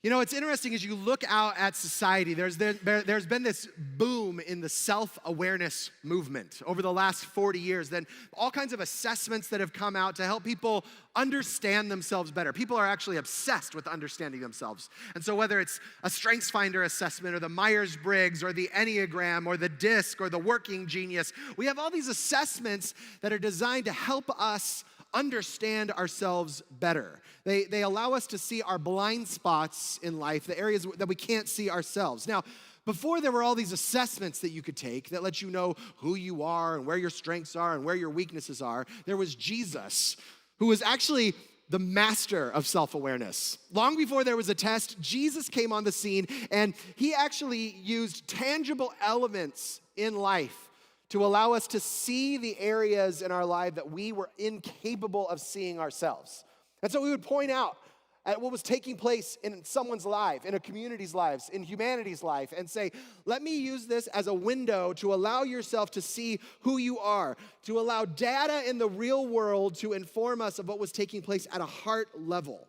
You know, what's interesting as you look out at society, there's been this boom in the self-awareness movement over the last 40 years. Then all kinds of assessments that have come out to help people understand themselves better. People are actually obsessed with understanding themselves. And so whether it's a StrengthsFinder assessment or the Myers-Briggs or the Enneagram or the DISC or the Working Genius, we have all these assessments that are designed to help us understand ourselves better. They allow us to see our blind spots in life, the areas that we can't see ourselves. Now, before there were all these assessments that you could take that let you know who you are and where your strengths are and where your weaknesses are, there was Jesus, who was actually the master of self-awareness. Long before there was a test, Jesus came on the scene, and he actually used tangible elements in life to allow us to see the areas in our life that we were incapable of seeing ourselves. And so we would point out at what was taking place in someone's life, in a community's lives, in humanity's life, and say, let me use this as a window to allow yourself to see who you are, to allow data in the real world to inform us of what was taking place at a heart level.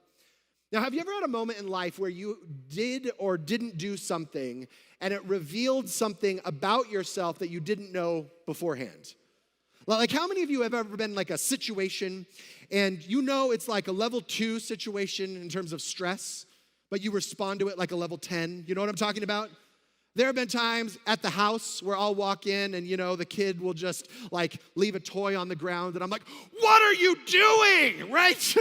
Now, have you ever had a moment in life where you did or didn't do something and it revealed something about yourself that you didn't know beforehand? Like, how many of you have ever been in like a situation and you know it's like a level 2 situation in terms of stress, but you respond to it like a level 10? You know what I'm talking about? There have been times at the house where I'll walk in and, you know, the kid will just like leave a toy on the ground and I'm like, what are you doing, right?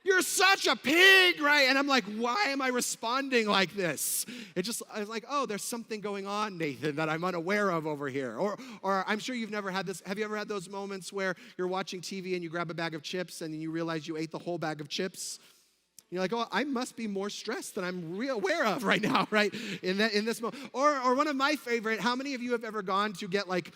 You're such a pig, right? And I'm like, why am I responding like this? I was like, oh, there's something going on, Nathan, that I'm unaware of over here. Or I'm sure you've never had this. Have you ever had those moments where you're watching TV and you grab a bag of chips and you realize you ate the whole bag of chips? You're like, oh, I must be more stressed than I'm aware of right now, right? In this moment. Or one of my favorite, how many of you have ever gone to get like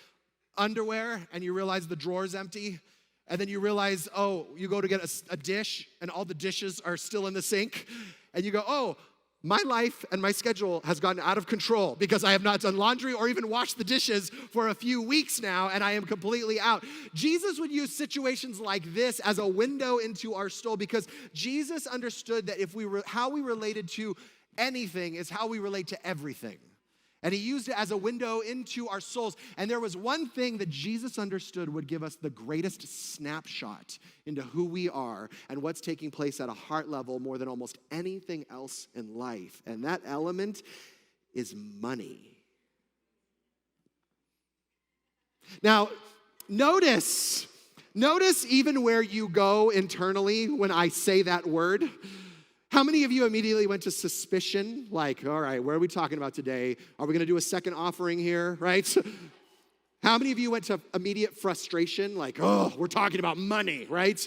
underwear and you realize the drawer's empty? And then you realize, oh, you go to get a dish and all the dishes are still in the sink. And you go, oh, my life and my schedule has gotten out of control because I have not done laundry or even washed the dishes for a few weeks now and I am completely out. Jesus would use situations like this as a window into our soul because Jesus understood that how we related to anything is how we relate to everything. And he used it as a window into our souls. And there was one thing that Jesus understood would give us the greatest snapshot into who we are and what's taking place at a heart level more than almost anything else in life. And that element is money. Now, notice even where you go internally when I say that word. How many of you immediately went to suspicion? Like, all right, where are we talking about today? Are we going to do a second offering here, right? How many of you went to immediate frustration? Like, oh, we're talking about money, right?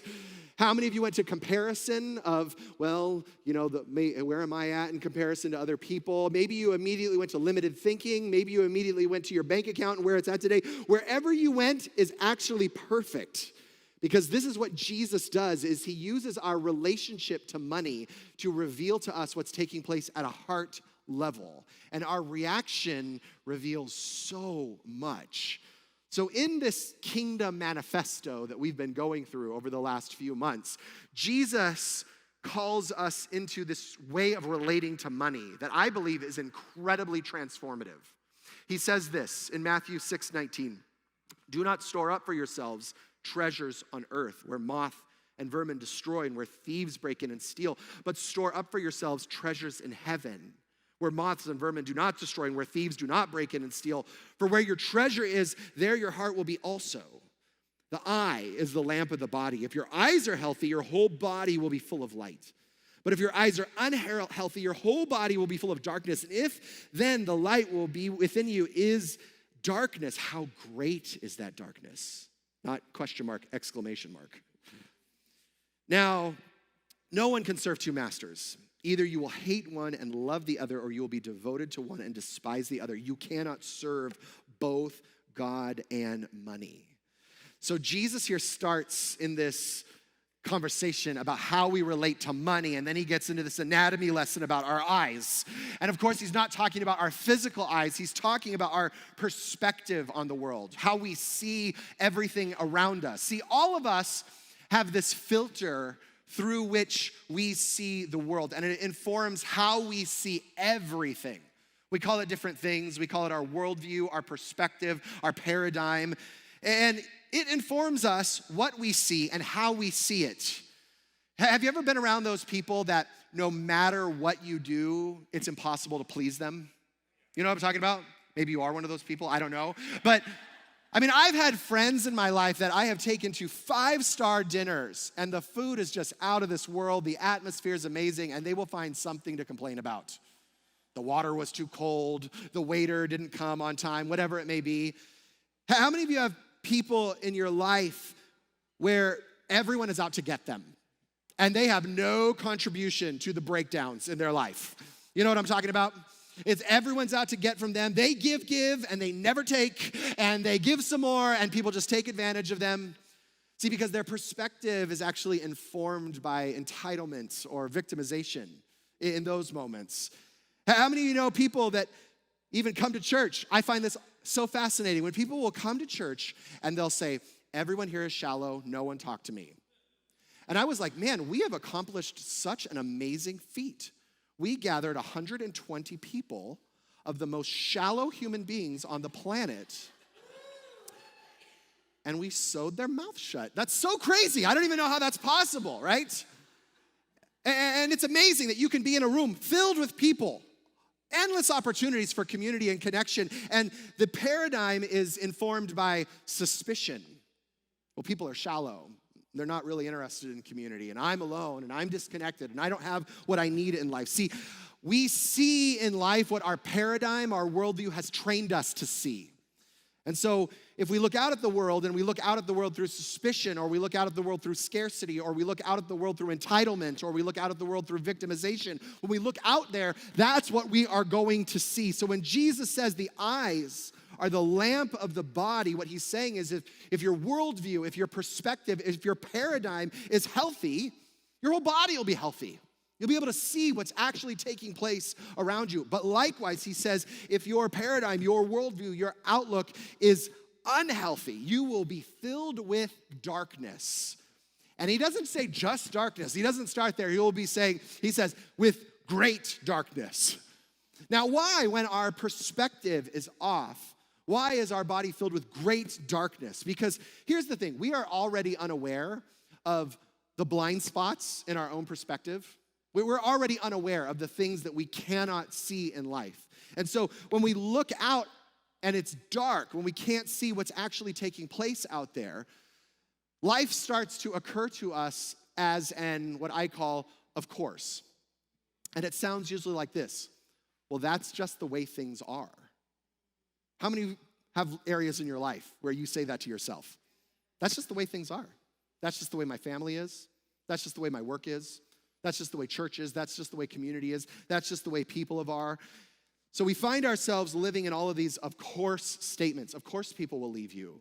How many of you went to comparison of, well, you know, where am I at in comparison to other people? Maybe you immediately went to limited thinking. Maybe you immediately went to your bank account and where it's at today. Wherever you went is actually perfect. Because this is what Jesus does, is he uses our relationship to money to reveal to us what's taking place at a heart level. And our reaction reveals so much. So in this kingdom manifesto that we've been going through over the last few months, Jesus calls us into this way of relating to money that I believe is incredibly transformative. He says this in Matthew 6:19, "Do not store up for yourselves treasures on earth where moth and vermin destroy and where thieves break in and steal, but store up for yourselves treasures in heaven where moths and vermin do not destroy and where thieves do not break in and steal. For where your treasure is, there your heart will be also. The eye is the lamp of the body. If your eyes are healthy, your whole body will be full of light. But if your eyes are unhealthy, your whole body will be full of darkness. And if then the light will be within you is darkness, how great is that darkness?" Not question mark, exclamation mark. Now, no one can serve two masters. Either you will hate one and love the other, or you will be devoted to one and despise the other. You cannot serve both God and money. So Jesus here starts in this conversation about how we relate to money, and then he gets into this anatomy lesson about our eyes. And of course, he's not talking about our physical eyes. He's talking about our perspective on the world, how we see everything around us. See, all of us have this filter through which we see the world, and it informs how we see everything. We call it different things. We call it our worldview, our perspective, our paradigm, and it informs us what we see and how we see it. Have you ever been around those people that no matter what you do, it's impossible to please them? You know what I'm talking about? Maybe you are one of those people, I don't know. But I mean, I've had friends in my life that I have taken to 5-star dinners, and the food is just out of this world, the atmosphere is amazing, and they will find something to complain about. The water was too cold, the waiter didn't come on time, whatever it may be. How many of you have people in your life where everyone is out to get them, and they have no contribution to the breakdowns in their life? You know what I'm talking about? It's everyone's out to get from them. They give, and they never take, and they give some more, and people just take advantage of them. See, because their perspective is actually informed by entitlement or victimization in those moments. How many of you know people that even come to church? I find this so fascinating. When people will come to church and they'll say, everyone here is shallow, no one talk to me. And I was like, man, we have accomplished such an amazing feat. We gathered 120 people of the most shallow human beings on the planet, and we sewed their mouth shut. That's so crazy. I don't even know how that's possible, right? And it's amazing that you can be in a room filled with people, endless opportunities for community and connection, and the paradigm is informed by suspicion. Well, people are shallow. They're not really interested in community, and I'm alone, and I'm disconnected, and I don't have what I need in life. See, we see in life what our paradigm, our worldview has trained us to see. And so if we look out at the world, and we look out at the world through suspicion, or we look out at the world through scarcity, or we look out at the world through entitlement, or we look out at the world through victimization, when we look out there, that's what we are going to see. So when Jesus says the eyes are the lamp of the body, what he's saying is if your worldview, if your perspective, if your paradigm is healthy, your whole body will be healthy. You'll be able to see what's actually taking place around you. But likewise, he says, if your paradigm, your worldview, your outlook is unhealthy, you will be filled with darkness. And he doesn't say just darkness. He doesn't start there. He says, with great darkness. Now, why, when our perspective is off, why is our body filled with great darkness? Because here's the thing, we are already unaware of the blind spots in our own perspective. We're already unaware of the things that we cannot see in life. And so when we look out and it's dark, when we can't see what's actually taking place out there, life starts to occur to us as what I call, of course. And it sounds usually like this. Well, that's just the way things are. How many have areas in your life where you say that to yourself? That's just the way things are. That's just the way my family is. That's just the way my work is. That's just the way church is. That's just the way community is. That's just the way people are. So we find ourselves living in all of these of course statements. Of course people will leave you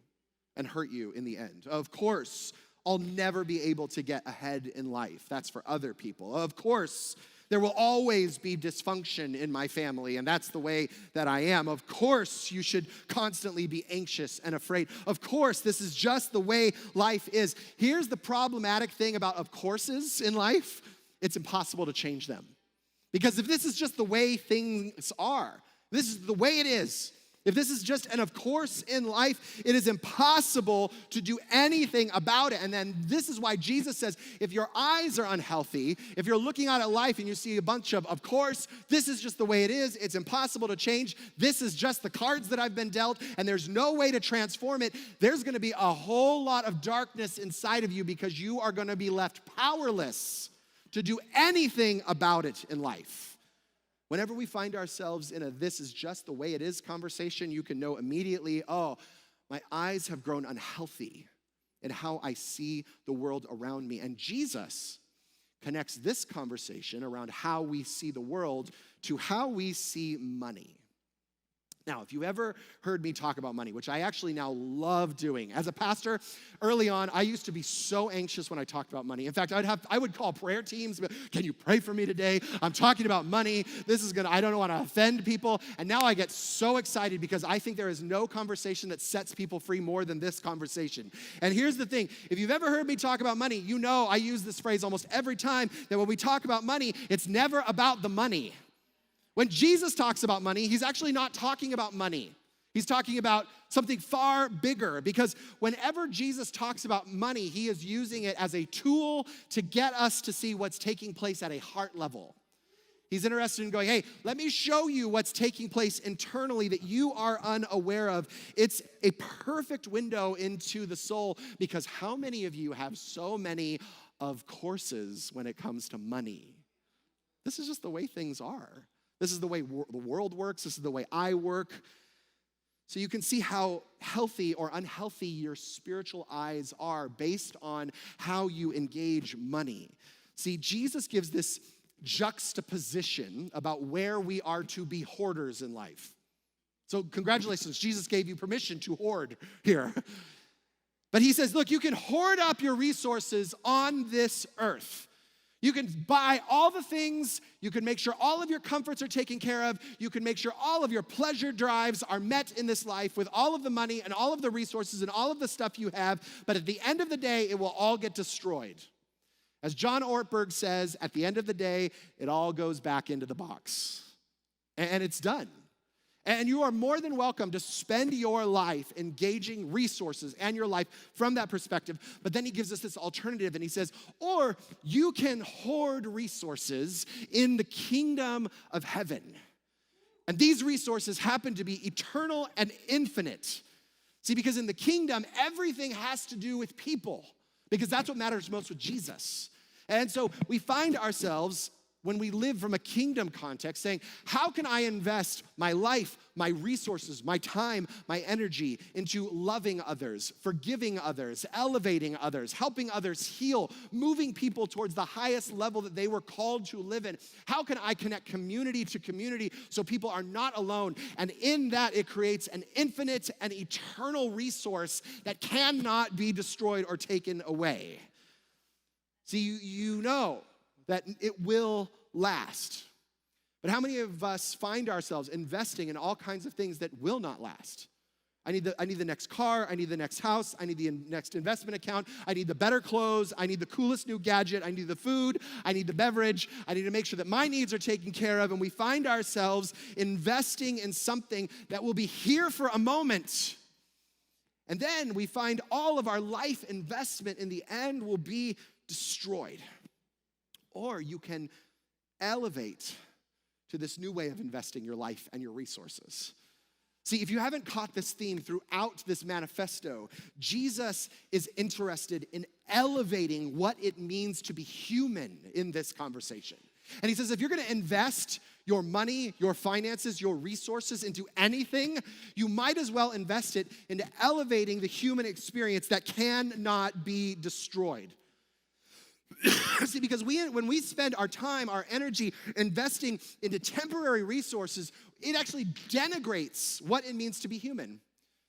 and hurt you in the end. Of course I'll never be able to get ahead in life. That's for other people. Of course there will always be dysfunction in my family, and that's the way that I am. Of course, you should constantly be anxious and afraid. Of course, this is just the way life is. Here's the problematic thing about of courses in life. It's impossible to change them. Because if this is just the way things are, this is the way it is, if this is just an of course in life, it is impossible to do anything about it. And then this is why Jesus says, if your eyes are unhealthy, if you're looking out at life and you see a bunch of course, this is just the way it is, it's impossible to change, this is just the cards that I've been dealt, and there's no way to transform it, there's gonna be a whole lot of darkness inside of you because you are gonna be left powerless to do anything about it in life. Whenever we find ourselves in a this is just the way it is conversation, you can know immediately, oh, my eyes have grown unhealthy in how I see the world around me. And Jesus connects this conversation around how we see the world to how we see money. Now, if you've ever heard me talk about money, which I actually now love doing. As a pastor, early on, I used to be so anxious when I talked about money. In fact, I would call prayer teams, can you pray for me today? I'm talking about money. I don't want to offend people. And now I get so excited because I think there is no conversation that sets people free more than this conversation. And here's the thing. If you've ever heard me talk about money, you know I use this phrase almost every time that when we talk about money, it's never about the money. When Jesus talks about money, he's actually not talking about money. He's talking about something far bigger, because whenever Jesus talks about money, he is using it as a tool to get us to see what's taking place at a heart level. He's interested in going, hey, let me show you what's taking place internally that you are unaware of. It's a perfect window into the soul, because how many of you have so many of courses when it comes to money? This is just the way things are. This is the way the world works. This is the way I work. So you can see how healthy or unhealthy your spiritual eyes are based on how you engage money. See, Jesus gives this juxtaposition about where we are to be hoarders in life. So congratulations, Jesus gave you permission to hoard here. But he says, look, you can hoard up your resources on this earth. You can buy all the things, you can make sure all of your comforts are taken care of, you can make sure all of your pleasure drives are met in this life with all of the money and all of the resources and all of the stuff you have, but at the end of the day, it will all get destroyed. As John Ortberg says, at the end of the day, it all goes back into the box. And it's done. And you are more than welcome to spend your life engaging resources and your life from that perspective. But then he gives us this alternative and he says, or you can hoard resources in the kingdom of heaven. And these resources happen to be eternal and infinite. See, because in the kingdom, everything has to do with people, because that's what matters most with Jesus. And so we find ourselves, when we live from a kingdom context, saying, how can I invest my life, my resources, my time, my energy into loving others, forgiving others, elevating others, helping others heal, moving people towards the highest level that they were called to live in? How can I connect community to community so people are not alone? And in that, it creates an infinite and eternal resource that cannot be destroyed or taken away. See, you know that it will last. But how many of us find ourselves investing in all kinds of things that will not last? I need the next car, I need the next house, I need the next investment account, I need the better clothes, I need the coolest new gadget, I need the food, I need the beverage, I need to make sure that my needs are taken care of, and we find ourselves investing in something that will be here for a moment. And then we find all of our life investment in the end will be destroyed. Or you can elevate to this new way of investing your life and your resources. See, if you haven't caught this theme throughout this manifesto, Jesus is interested in elevating what it means to be human in this conversation. And he says, if you're gonna invest your money, your finances, your resources into anything, you might as well invest it into elevating the human experience that cannot be destroyed. See, because when we spend our time, our energy investing into temporary resources, it actually denigrates what it means to be human.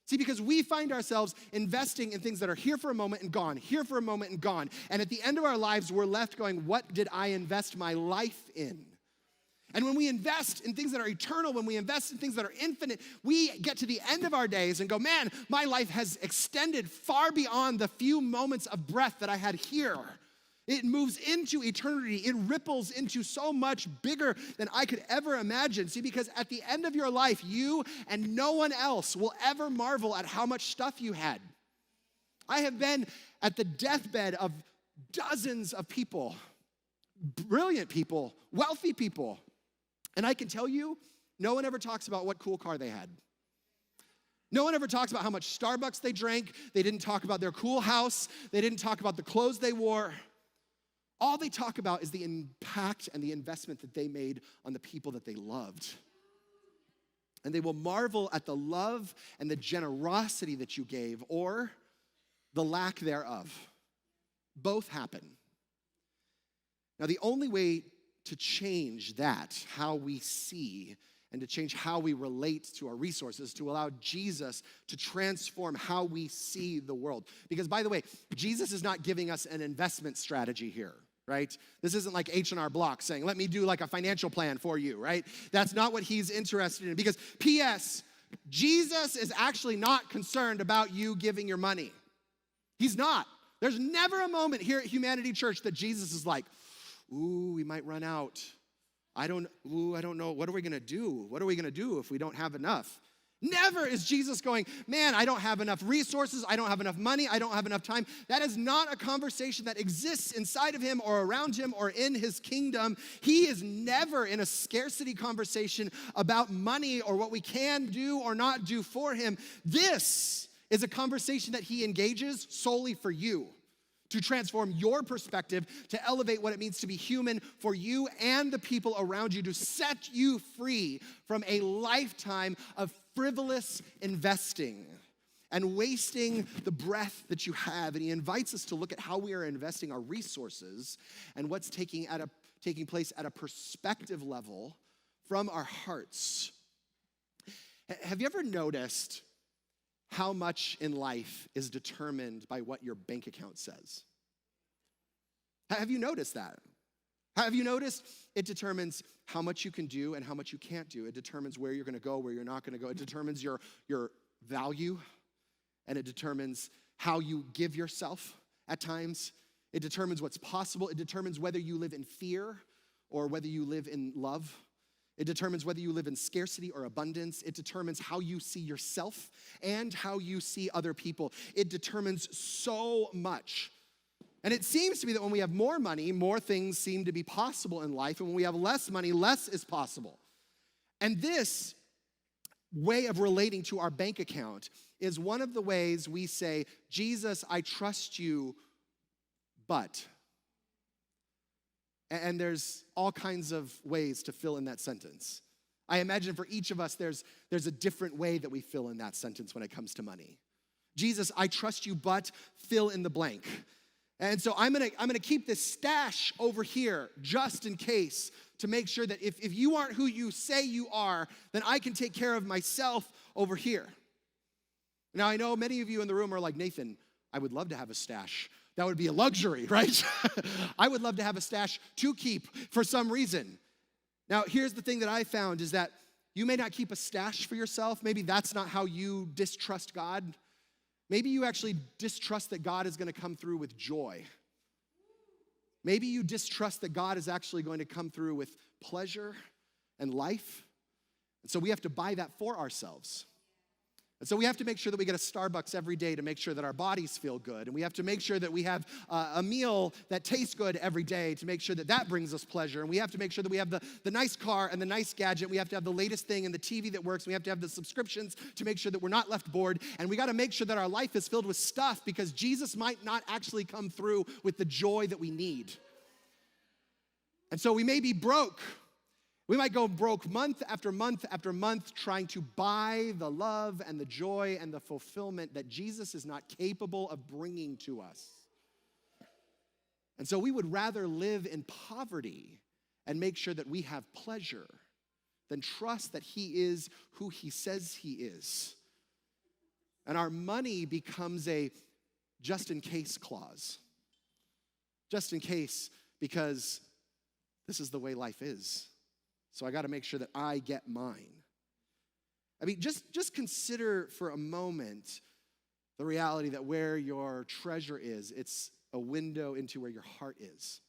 See, because we find ourselves investing in things that are here for a moment and gone, here for a moment and gone. And at the end of our lives, we're left going, what did I invest my life in? And when we invest in things that are eternal, when we invest in things that are infinite, we get to the end of our days and go, man, my life has extended far beyond the few moments of breath that I had here. It moves into eternity. It ripples into so much bigger than I could ever imagine. See, because at the end of your life, you and no one else will ever marvel at how much stuff you had. I have been at the deathbed of dozens of people, brilliant people, wealthy people. And I can tell you, no one ever talks about what cool car they had. No one ever talks about how much Starbucks they drank. They didn't talk about their cool house. They didn't talk about the clothes they wore. All they talk about is the impact and the investment that they made on the people that they loved. And they will marvel at the love and the generosity that you gave, or the lack thereof. Both happen. Now, the only way to change that, how we see and to change how we relate to our resources, to allow Jesus to transform how we see the world. Because, by the way, Jesus is not giving us an investment strategy here, right? This isn't like H&R Block saying, let me do like a financial plan for you, right? That's not what he's interested in. Because, P.S., Jesus is actually not concerned about you giving your money. He's not. There's never a moment here at Humanity Church that Jesus is like, ooh, we might run out. I don't know. What are we going to do? What are we going to do if we don't have enough? Never is Jesus going, man, I don't have enough resources. I don't have enough money. I don't have enough time. That is not a conversation that exists inside of him or around him or in his kingdom. He is never in a scarcity conversation about money or what we can do or not do for him. This is a conversation that he engages solely for you, to transform your perspective, to elevate what it means to be human for you and the people around you, to set you free from a lifetime of frivolous investing and wasting the breath that you have. And he invites us to look at how we are investing our resources and what's taking place at a perspective level from our hearts. Have you ever noticed how much in life is determined by what your bank account says? Have you noticed that? Have you noticed it determines how much you can do and how much you can't do? It determines where you're going to go, where you're not going to go. It determines your value, and it determines how you give yourself at times. It determines what's possible. It determines whether you live in fear or whether you live in love. It determines whether you live in scarcity or abundance. It determines how you see yourself and how you see other people. It determines so much. And it seems to be that when we have more money, more things seem to be possible in life. And when we have less money, less is possible. And this way of relating to our bank account is one of the ways we say, Jesus, I trust you, but. And there's all kinds of ways to fill in that sentence. I imagine for each of us, there's a different way that we fill in that sentence when it comes to money. Jesus, I trust you, but fill in the blank. And so I'm gonna keep this stash over here just in case, to make sure that if you aren't who you say you are, then I can take care of myself over here. Now, I know many of you in the room are like, Nathan, I would love to have a stash. That would be a luxury, right? I would love to have a stash to keep for some reason. Now, here's the thing that I found is that you may not keep a stash for yourself. Maybe that's not how you distrust God. Maybe you actually distrust that God is going to come through with joy. Maybe you distrust that God is actually going to come through with pleasure and life. And so we have to buy that for ourselves. And so we have to make sure that we get a Starbucks every day to make sure that our bodies feel good. And we have to make sure that we have a meal that tastes good every day to make sure that that brings us pleasure. And we have to make sure that we have the nice car and the nice gadget. We have to have the latest thing and the TV that works. We have to have the subscriptions to make sure that we're not left bored. And we got to make sure that our life is filled with stuff, because Jesus might not actually come through with the joy that we need. And so we may be broke. We might go broke month after month after month trying to buy the love and the joy and the fulfillment that Jesus is not capable of bringing to us. And so we would rather live in poverty and make sure that we have pleasure than trust that he is who he says he is. And our money becomes a just in case clause. Just in case, because this is the way life is. So I got to make sure that I get mine. I mean, just consider for a moment the reality that where your treasure is, it's a window into where your heart is.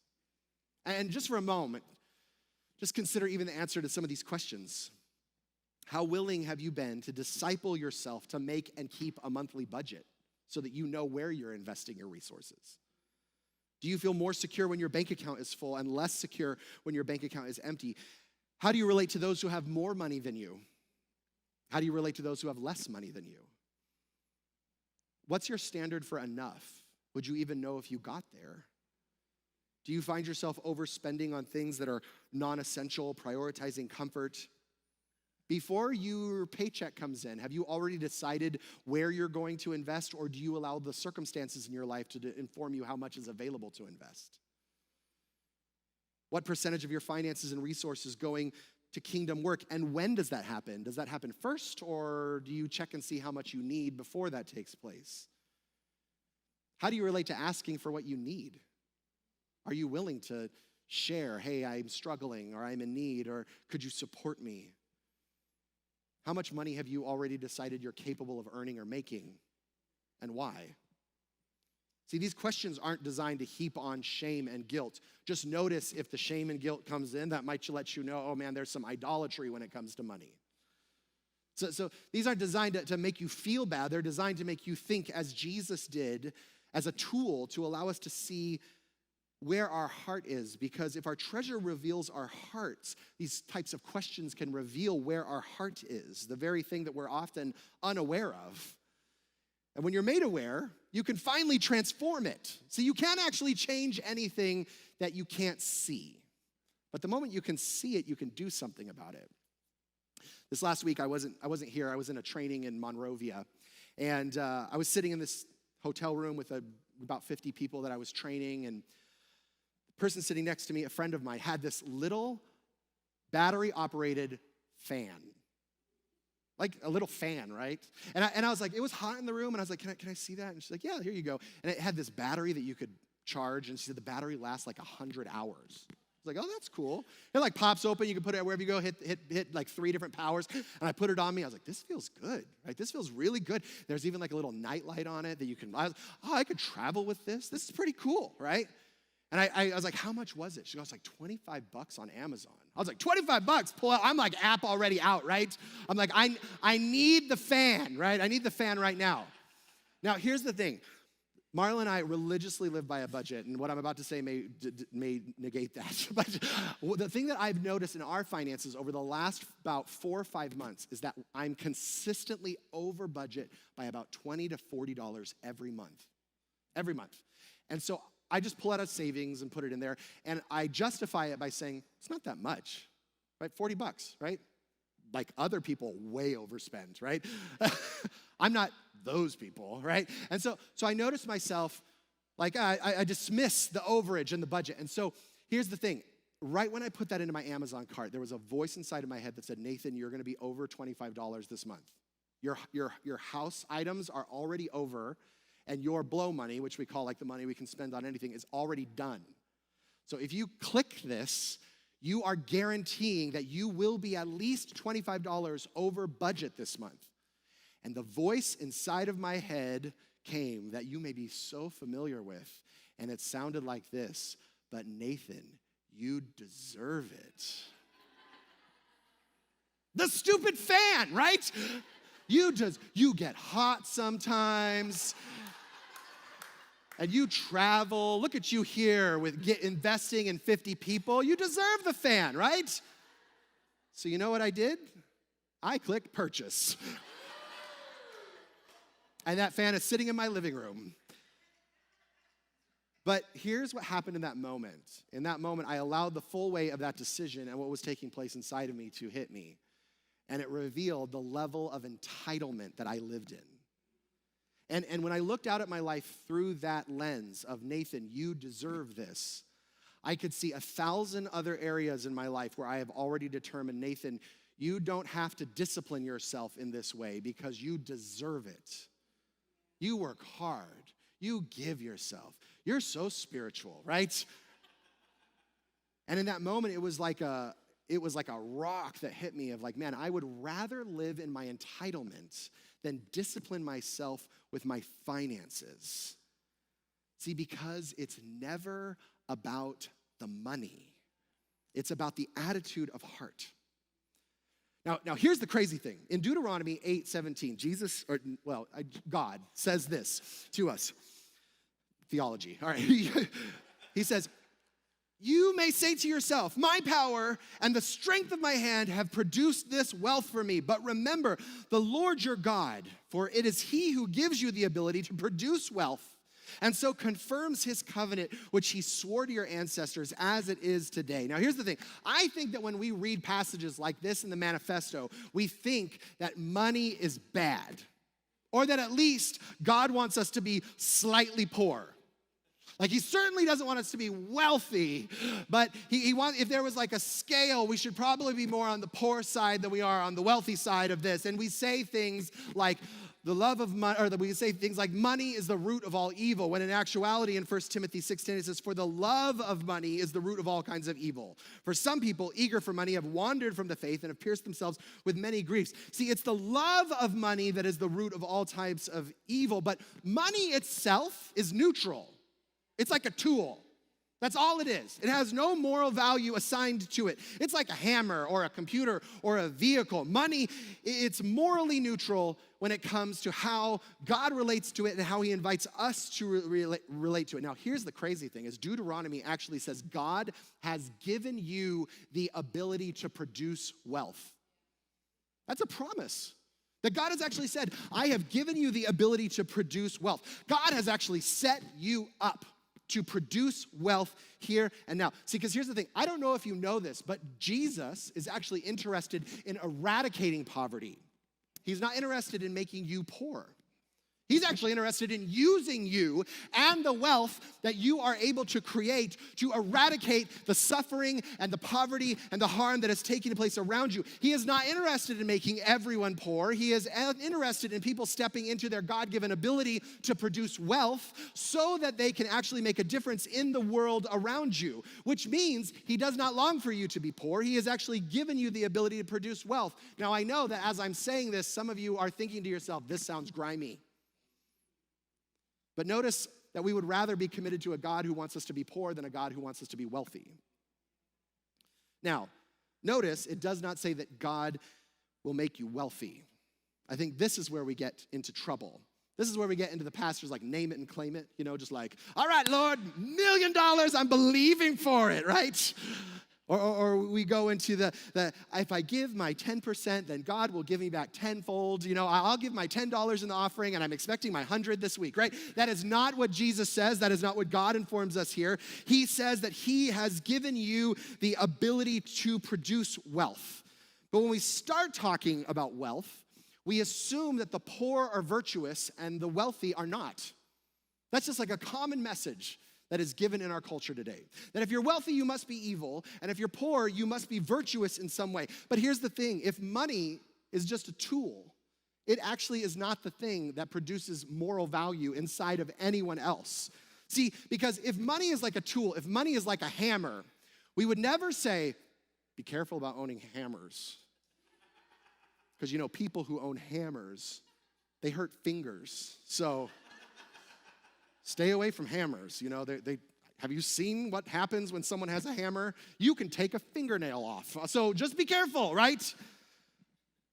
And just for a moment, just consider even the answer to some of these questions. How willing have you been to disciple yourself to make and keep a monthly budget so that you know where you're investing your resources? Do you feel more secure when your bank account is full and less secure when your bank account is empty? How do you relate to those who have more money than you? How do you relate to those who have less money than you? What's your standard for enough? Would you even know if you got there? Do you find yourself overspending on things that are non-essential, prioritizing comfort? Before your paycheck comes in, have you already decided where you're going to invest, or do you allow the circumstances in your life to inform you how much is available to invest? What percentage of your finances and resources going to kingdom work. And when does that happen? Does that happen first, or do you check and see how much you need before that takes place? How do you relate to asking for what you need? Are you willing to share, hey, I'm struggling, or I'm in need, or could you support me? How much money have you already decided you're capable of earning or making, and why? See, these questions aren't designed to heap on shame and guilt. Just notice if the shame and guilt comes in, that might let you know, oh man, there's some idolatry when it comes to money. So these aren't designed to make you feel bad. They're designed to make you think as Jesus did, as a tool to allow us to see where our heart is. Because if our treasure reveals our hearts, these types of questions can reveal where our heart is, the very thing that we're often unaware of. And when you're made aware, you can finally transform it. So you can't actually change anything that you can't see. But the moment you can see it, you can do something about it. This last week, I wasn't here. I was in a training in Monrovia. And I was sitting in this hotel room with about 50 people that I was training. And the person sitting next to me, a friend of mine, had this little battery-operated fan. Like a little fan, right? And I was like, it was hot in the room, and I was like, can I see that? And she's like, yeah, here you go. And it had this battery that you could charge, and she said the battery lasts like 100 hours. I was like, oh, that's cool. It like pops open, you can put it wherever you go, hit like 3 different powers. And I put it on me, I was like, this feels good, right? This feels really good. There's even like a little night light on it that you can, I could travel with this. This is pretty cool, right? And I was like, how much was it? She goes, like $25 on Amazon. I was like, $25, pull out. I'm like app already out, right? I'm like, I need the fan, right? I need the fan right now. Now, here's the thing. Marla and I religiously live by a budget, and what I'm about to say may negate that. But the thing that I've noticed in our finances over the last about 4 or 5 months is that I'm consistently over budget by about $20 to $40 every month. Every month. And so I just pull out a savings and put it in there, and I justify it by saying, it's not that much, right? $40, right? Like other people way overspend, right? I'm not those people, right? And so I noticed myself, like I dismiss the overage and the budget. And so here's the thing. Right when I put that into my Amazon cart, there was a voice inside of my head that said, Nathan, you're gonna be over $25 this month. Your house items are already over, and your blow money, which we call like the money we can spend on anything, is already done. So if you click this, you are guaranteeing that you will be at least $25 over budget this month. And the voice inside of my head came that you may be so familiar with, and it sounded like this, but Nathan, you deserve it. The stupid fan, right? You get hot sometimes. And you travel. Look at you here with investing in 50 people. You deserve the fan, right? So you know what I did? I clicked purchase. And that fan is sitting in my living room. But here's what happened in that moment. In that moment, I allowed the full weight of that decision and what was taking place inside of me to hit me. And it revealed the level of entitlement that I lived in. And when I looked out at my life through that lens of, Nathan, you deserve this, I could see 1,000 other areas in my life where I have already determined, Nathan, you don't have to discipline yourself in this way because you deserve it. You work hard. You give yourself. You're so spiritual, right? And in that moment, it was like a rock that hit me of like, man, I would rather live in my entitlement than discipline myself with my finances. See, because it's never about the money. It's about the attitude of heart. Now here's the crazy thing. In Deuteronomy 8:17, God says this to us. Theology, all right. He says, you may say to yourself, my power and the strength of my hand have produced this wealth for me. But remember, the Lord your God, for it is he who gives you the ability to produce wealth, and so confirms his covenant, which he swore to your ancestors as it is today. Now, here's the thing. I think that when we read passages like this in the manifesto, we think that money is bad, or that at least God wants us to be slightly poor. Like, he certainly doesn't want us to be wealthy, but he wants, if there was like a scale, we should probably be more on the poor side than we are on the wealthy side of this. And we say things like the love of money, or that we say things like money is the root of all evil, when in actuality in 1 Timothy 6:10 it says, for the love of money is the root of all kinds of evil. For some people, eager for money, have wandered from the faith and have pierced themselves with many griefs. See, it's the love of money that is the root of all types of evil, but money itself is neutral. It's like a tool. That's all it is. It has no moral value assigned to it. It's like a hammer or a computer or a vehicle. Money, it's morally neutral when it comes to how God relates to it and how he invites us to relate to it. Now, here's the crazy thing, is Deuteronomy actually says God has given you the ability to produce wealth. That's a promise. That God has actually said, I have given you the ability to produce wealth. God has actually set you up to produce wealth here and now. See, because here's the thing. I don't know if you know this, but Jesus is actually interested in eradicating poverty. He's not interested in making you poor. He's actually interested in using you and the wealth that you are able to create to eradicate the suffering and the poverty and the harm that is taking place around you. He is not interested in making everyone poor. He is interested in people stepping into their God-given ability to produce wealth so that they can actually make a difference in the world around you, which means he does not long for you to be poor. He has actually given you the ability to produce wealth. Now, I know that as I'm saying this, some of you are thinking to yourself, this sounds grimy. But notice that we would rather be committed to a God who wants us to be poor than a God who wants us to be wealthy. Now, notice it does not say that God will make you wealthy. I think this is where we get into trouble. This is where we get into the pastors like name it and claim it, just like, all right, Lord, $1 million, I'm believing for it, right? Or we go into the if I give my 10%, then God will give me back tenfold. I'll give my $10 in the offering, and I'm expecting my 100 this week, right? That is not what Jesus says. That is not what God informs us here. He says that he has given you the ability to produce wealth. But when we start talking about wealth, we assume that the poor are virtuous and the wealthy are not. That's just like a common message that is given in our culture today. That if you're wealthy, you must be evil, and if you're poor, you must be virtuous in some way. But here's the thing, if money is just a tool, it actually is not the thing that produces moral value inside of anyone else. See, because if money is like a tool, if money is like a hammer, we would never say, be careful about owning hammers. Because people who own hammers, they hurt fingers. So stay away from hammers. Have you seen what happens when someone has a hammer? You can take a fingernail off. So just be careful, right?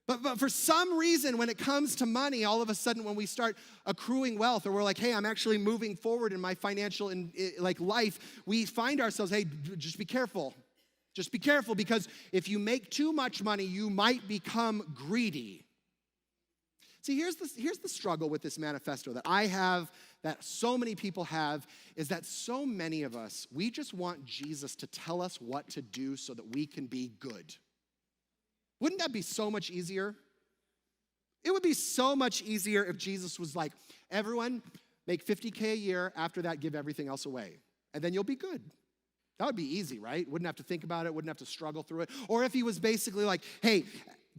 But for some reason, when it comes to money, all of a sudden when we start accruing wealth, or we're like, hey, I'm actually moving forward in my financial life, we find ourselves, hey, just be careful. Just be careful, because if you make too much money, you might become greedy. See, here's the struggle with this manifesto that I have, that so many people have, is that so many of us, we just want Jesus to tell us what to do so that we can be good. Wouldn't that be so much easier? It would be so much easier if Jesus was like, everyone, make $50K a year, after that, give everything else away, and then you'll be good. That would be easy, right? Wouldn't have to think about it, wouldn't have to struggle through it. Or if he was basically like, hey,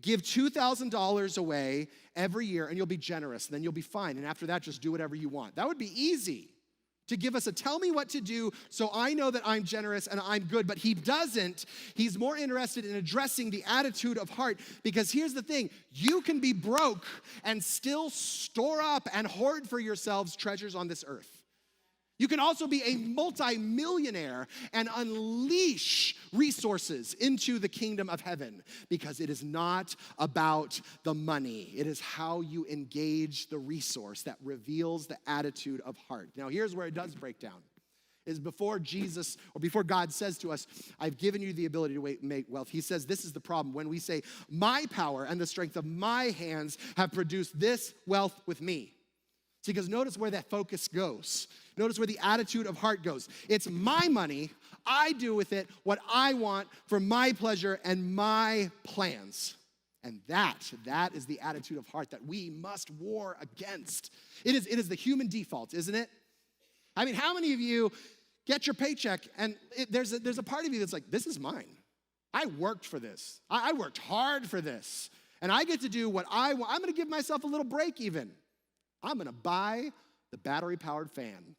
give $2,000 away every year and you'll be generous, and then you'll be fine. And after that, just do whatever you want. That would be easy to give us a tell me what to do so I know that I'm generous and I'm good. But he doesn't. He's more interested in addressing the attitude of heart, because here's the thing. You can be broke and still store up and hoard for yourselves treasures on this earth. You can also be a multi-millionaire and unleash resources into the kingdom of heaven, because it is not about the money. It is how you engage the resource that reveals the attitude of heart. Now, here's where it does break down. Is before Jesus, or before God says to us, I've given you the ability to make wealth, he says this is the problem. When we say, my power and the strength of my hands have produced this wealth with me. See, because notice where that focus goes. Notice where the attitude of heart goes. It's my money. I do with it what I want for my pleasure and my plans. And that is the attitude of heart that we must war against. It is the human default, isn't it? I mean, how many of you get your paycheck and there's a part of you that's like, this is mine. I worked for this. I worked hard for this. And I get to do what I want. I'm going to give myself a little break even. I'm going to buy the battery-powered fan.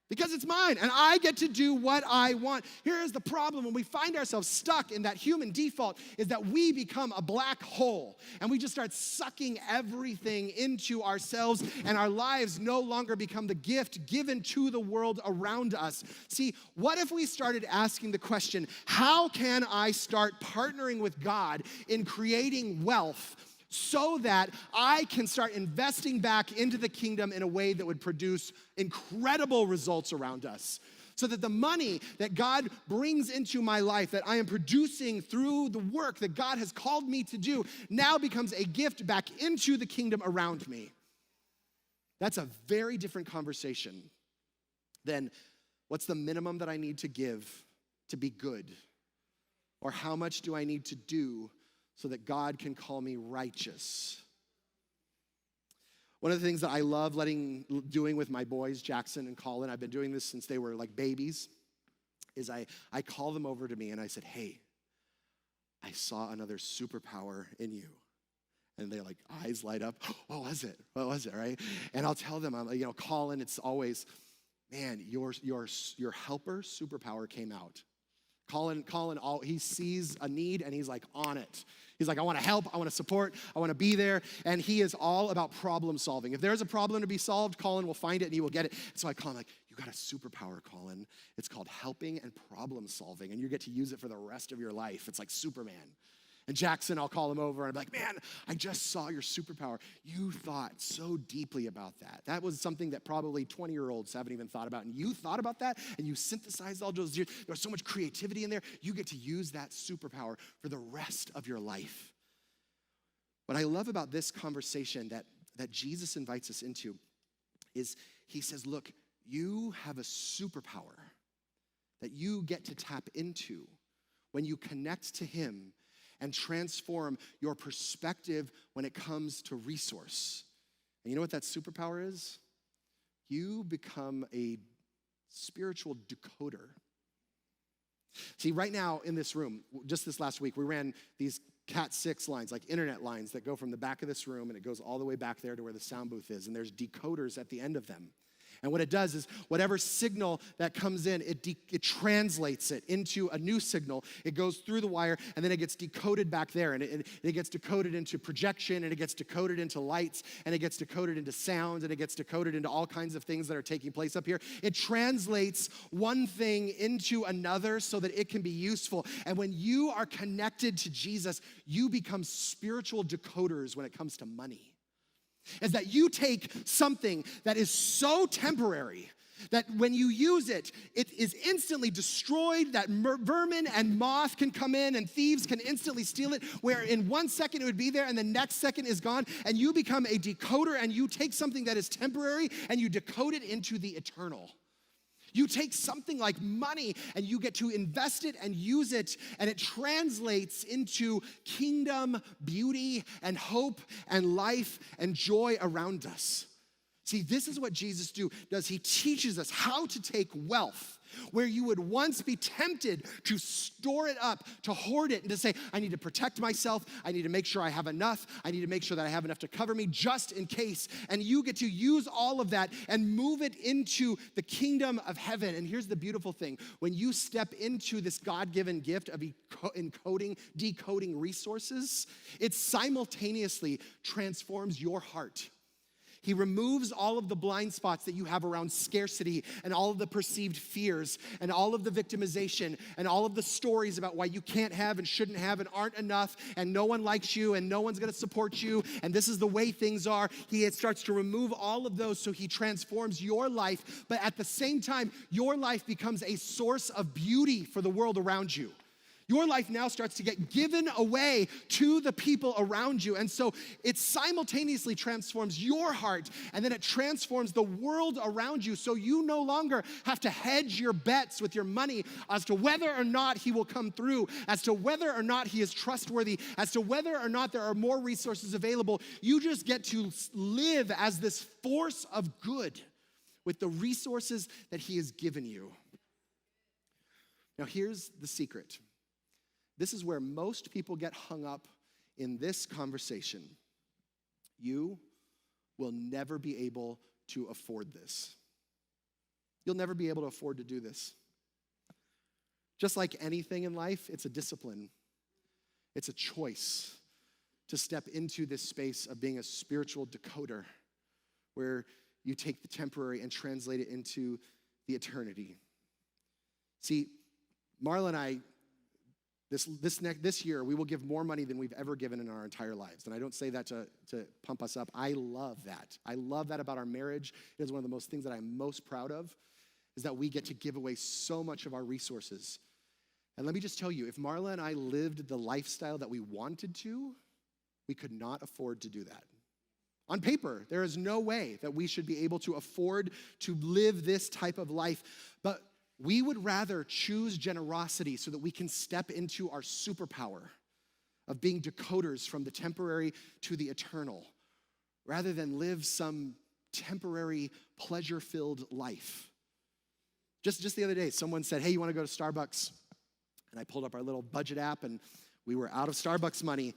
Because it's mine, and I get to do what I want. Here is the problem when we find ourselves stuck in that human default is that we become a black hole, and we just start sucking everything into ourselves, and our lives no longer become the gift given to the world around us. See, what if we started asking the question, how can I start partnering with God in creating wealth so that I can start investing back into the kingdom in a way that would produce incredible results around us? So that the money that God brings into my life, that I am producing through the work that God has called me to do, now becomes a gift back into the kingdom around me. That's a very different conversation than what's the minimum that I need to give to be good? Or how much do I need to do so that God can call me righteous? One of the things that I love doing with my boys, Jackson and Colin, I've been doing this since they were like babies, is I call them over to me and I said, hey, I saw another superpower in you. And they're like, eyes light up. What was it? What was it, right? And I'll tell them, Colin, it's always, man, your helper superpower came out. Colin, he sees a need and he's like on it. He's like, I want to help, I want to support, I want to be there. And he is all about problem solving. If there's a problem to be solved, Colin will find it and he will get it. So I call him like, you got a superpower, Colin. It's called helping and problem solving. And you get to use it for the rest of your life. It's like Superman. And Jackson, I'll call him over and I'm like, man, I just saw your superpower. You thought so deeply about that. That was something that probably 20-year-olds haven't even thought about. And you thought about that and you synthesized all those years. There's so much creativity in there. You get to use that superpower for the rest of your life. What I love about this conversation that Jesus invites us into is he says, look, you have a superpower that you get to tap into when you connect to him and transform your perspective when it comes to resource. And you know what that superpower is? You become a spiritual decoder. See, right now in this room, just this last week, we ran these Cat 6 lines, like internet lines that go from the back of this room and it goes all the way back there to where the sound booth is, and there's decoders at the end of them. And what it does is whatever signal that comes in, it translates it into a new signal. It goes through the wire, and then it gets decoded back there. And it gets decoded into projection, and it gets decoded into lights, and it gets decoded into sounds, and it gets decoded into all kinds of things that are taking place up here. It translates one thing into another so that it can be useful. And when you are connected to Jesus, you become spiritual decoders when it comes to money. Is that you take something that is so temporary that when you use it, it is instantly destroyed, that vermin and moth can come in and thieves can instantly steal it, where in 1 second it would be there and the next second is gone, and you become a decoder and you take something that is temporary and you decode it into the eternal. You take something like money and you get to invest it and use it, and it translates into kingdom beauty and hope and life and joy around us. See, this is what Jesus does. He teaches us how to take wealth where you would once be tempted to store it up, to hoard it, and to say, I need to protect myself, I need to make sure I have enough, I need to make sure that I have enough to cover me just in case. And you get to use all of that and move it into the kingdom of heaven. And here's the beautiful thing. When you step into this God-given gift of decoding resources, it simultaneously transforms your heart. He removes all of the blind spots that you have around scarcity and all of the perceived fears and all of the victimization and all of the stories about why you can't have and shouldn't have and aren't enough and no one likes you and no one's going to support you and this is the way things are. He starts to remove all of those so he transforms your life, but at the same time, your life becomes a source of beauty for the world around you. Your life now starts to get given away to the people around you. And so it simultaneously transforms your heart, and then it transforms the world around you. So you no longer have to hedge your bets with your money as to whether or not he will come through, as to whether or not he is trustworthy, as to whether or not there are more resources available. You just get to live as this force of good with the resources that he has given you. Now, here's the secret. This is where most people get hung up in this conversation. You will never be able to afford this. You'll never be able to afford to do this. Just like anything in life, it's a discipline. It's a choice to step into this space of being a spiritual decoder where you take the temporary and translate it into the eternity. See, Marla and I, this year, we will give more money than we've ever given in our entire lives. And I don't say that to pump us up. I love that. I love that about our marriage. It is one of the most things that I'm most proud of, is that we get to give away so much of our resources. And let me just tell you, if Marla and I lived the lifestyle that we wanted to, we could not afford to do that. On paper, there is no way that we should be able to afford to live this type of life. But we would rather choose generosity so that we can step into our superpower of being decoders from the temporary to the eternal, rather than live some temporary, pleasure-filled life. Just the other day, someone said, hey, you want to go to Starbucks? And I pulled up our little budget app, and we were out of Starbucks money.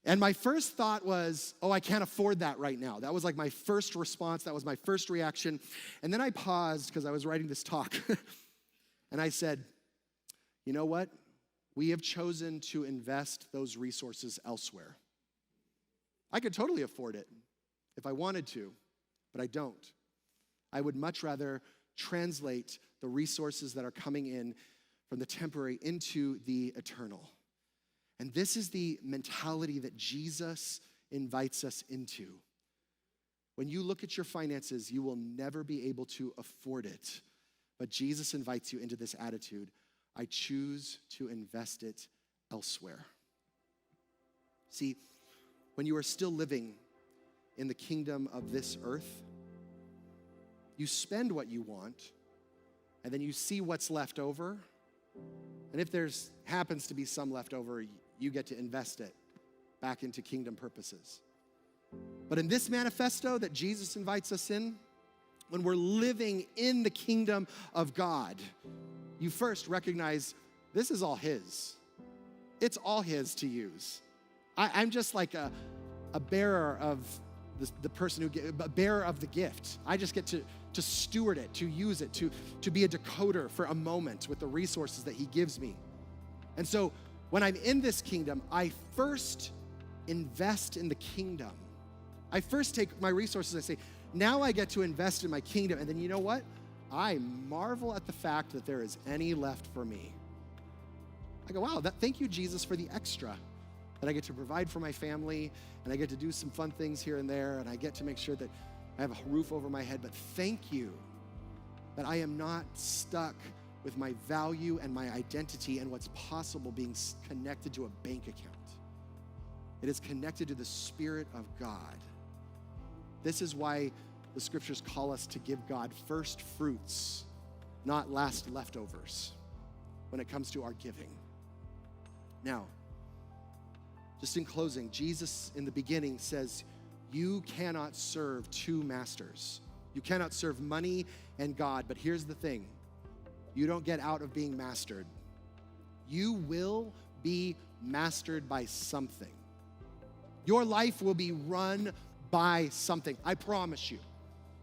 And my first thought was, oh, I can't afford that right now. That was like my first response. That was my first reaction. And then I paused because I was writing this talk. And I said, you know what? We have chosen to invest those resources elsewhere. I could totally afford it if I wanted to, but I don't. I would much rather translate the resources that are coming in from the temporary into the eternal. And this is the mentality that Jesus invites us into. When you look at your finances, you will never be able to afford it. But Jesus invites you into this attitude. I choose to invest it elsewhere. See, when you are still living in the kingdom of this earth, you spend what you want, and then you see what's left over. And if there's happens to be some left over, you get to invest it back into kingdom purposes. But in this manifesto that Jesus invites us in, when we're living in the kingdom of God, you first recognize this is all his. It's all his to use. I'm just like a bearer of the person a bearer of the gift. I just get to steward it, to use it, to be a decoder for a moment with the resources that he gives me. And so when I'm in this kingdom, I first invest in the kingdom. I first take my resources and I say, now I get to invest in my kingdom. And then you know what? I marvel at the fact that there is any left for me. I go, wow, thank you, Jesus, for the extra that I get to provide for my family, and I get to do some fun things here and there, and I get to make sure that I have a roof over my head. But thank you that I am not stuck with my value and my identity and what's possible being connected to a bank account. It is connected to the Spirit of God. This is why the scriptures call us to give God first fruits, not last leftovers, when it comes to our giving. Now, just in closing, Jesus in the beginning says, you cannot serve two masters. You cannot serve money and God. But here's the thing. You don't get out of being mastered. You will be mastered by something. Your life will be run by something. I promise you.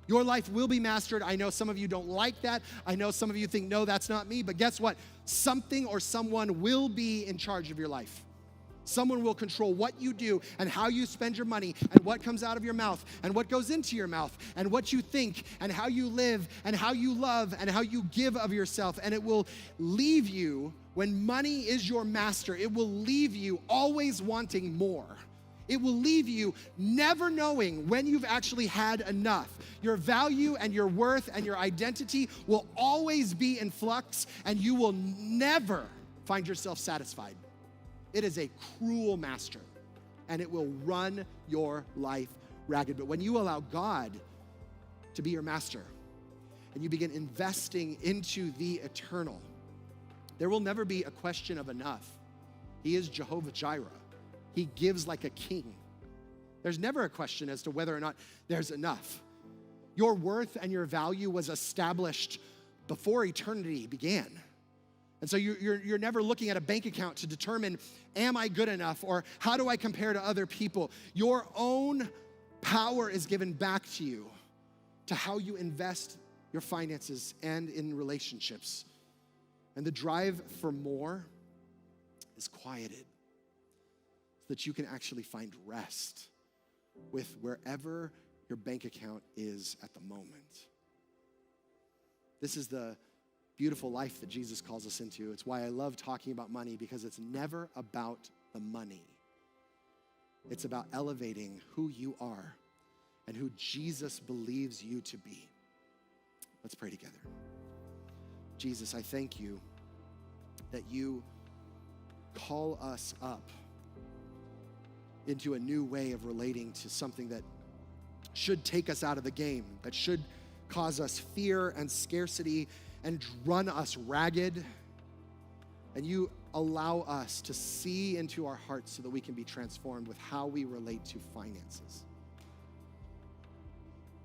Your life will be mastered. I know some of you don't like that. I know some of you think, no, that's not me. But guess what? Something or someone will be in charge of your life. Someone will control what you do and how you spend your money and what comes out of your mouth and what goes into your mouth and what you think and how you live and how you love and how you give of yourself. And it will leave you, when money is your master, it will leave you always wanting more. It will leave you never knowing when you've actually had enough. Your value and your worth and your identity will always be in flux, and you will never find yourself satisfied. It is a cruel master, and it will run your life ragged. But when you allow God to be your master, and you begin investing into the eternal, there will never be a question of enough. He is Jehovah Jireh. He gives like a king. There's never a question as to whether or not there's enough. Your worth and your value was established before eternity began. And so you're never looking at a bank account to determine, am I good enough, or how do I compare to other people? Your own power is given back to you to how you invest your finances and in relationships. And the drive for more is quieted so that you can actually find rest with wherever your bank account is at the moment. This is the beautiful life that Jesus calls us into. It's why I love talking about money, because it's never about the money. It's about elevating who you are and who Jesus believes you to be. Let's pray together. Jesus, I thank you that you call us up into a new way of relating to something that should take us out of the game, that should cause us fear and scarcity and run us ragged. And you allow us to see into our hearts so that we can be transformed with how we relate to finances.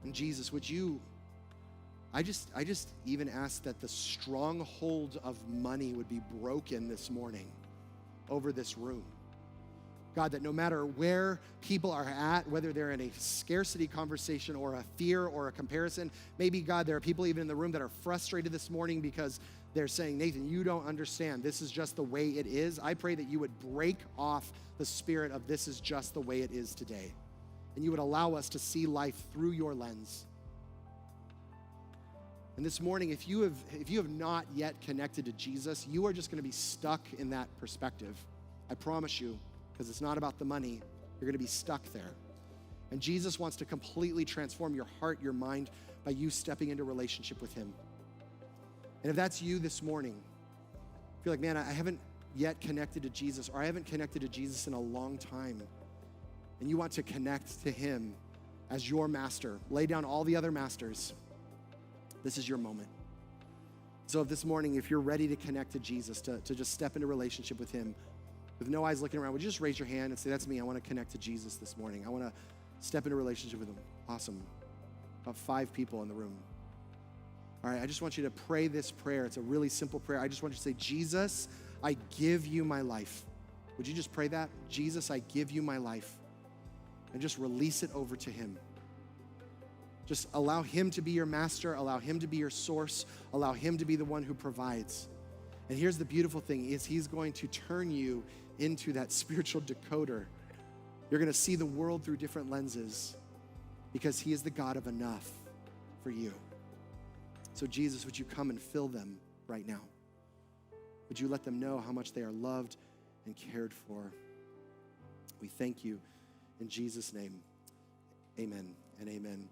And Jesus, would you, I just even ask that the stronghold of money would be broken this morning over this room. God, that no matter where people are at, whether they're in a scarcity conversation or a fear or a comparison, maybe, God, there are people even in the room that are frustrated this morning because they're saying, Nathan, you don't understand. This is just the way it is. I pray that you would break off the spirit of this is just the way it is today. And you would allow us to see life through your lens. And this morning, if you have not yet connected to Jesus, you are just going to be stuck in that perspective. I promise you. Because it's not about the money, you're going to be stuck there. And Jesus wants to completely transform your heart, your mind, by you stepping into relationship with him. And if that's you this morning, if you're like, man, I haven't yet connected to Jesus, or I haven't connected to Jesus in a long time, and you want to connect to him as your master, lay down all the other masters, this is your moment. So if this morning, if you're ready to connect to Jesus, to just step into relationship with him, with no eyes looking around, would you just raise your hand and say, that's me, I want to connect to Jesus this morning. I want to step into a relationship with him. Awesome. About 5 people in the room. All right, I just want you to pray this prayer. It's a really simple prayer. I just want you to say, Jesus, I give you my life. Would you just pray that? Jesus, I give you my life. And just release it over to him. Just allow him to be your master. Allow him to be your source. Allow him to be the one who provides. And here's the beautiful thing is he's going to turn you into that spiritual decoder. You're going to see the world through different lenses because he is the God of enough for you. So Jesus, would you come and fill them right now? Would you let them know how much they are loved and cared for? We thank you in Jesus' name. Amen and amen.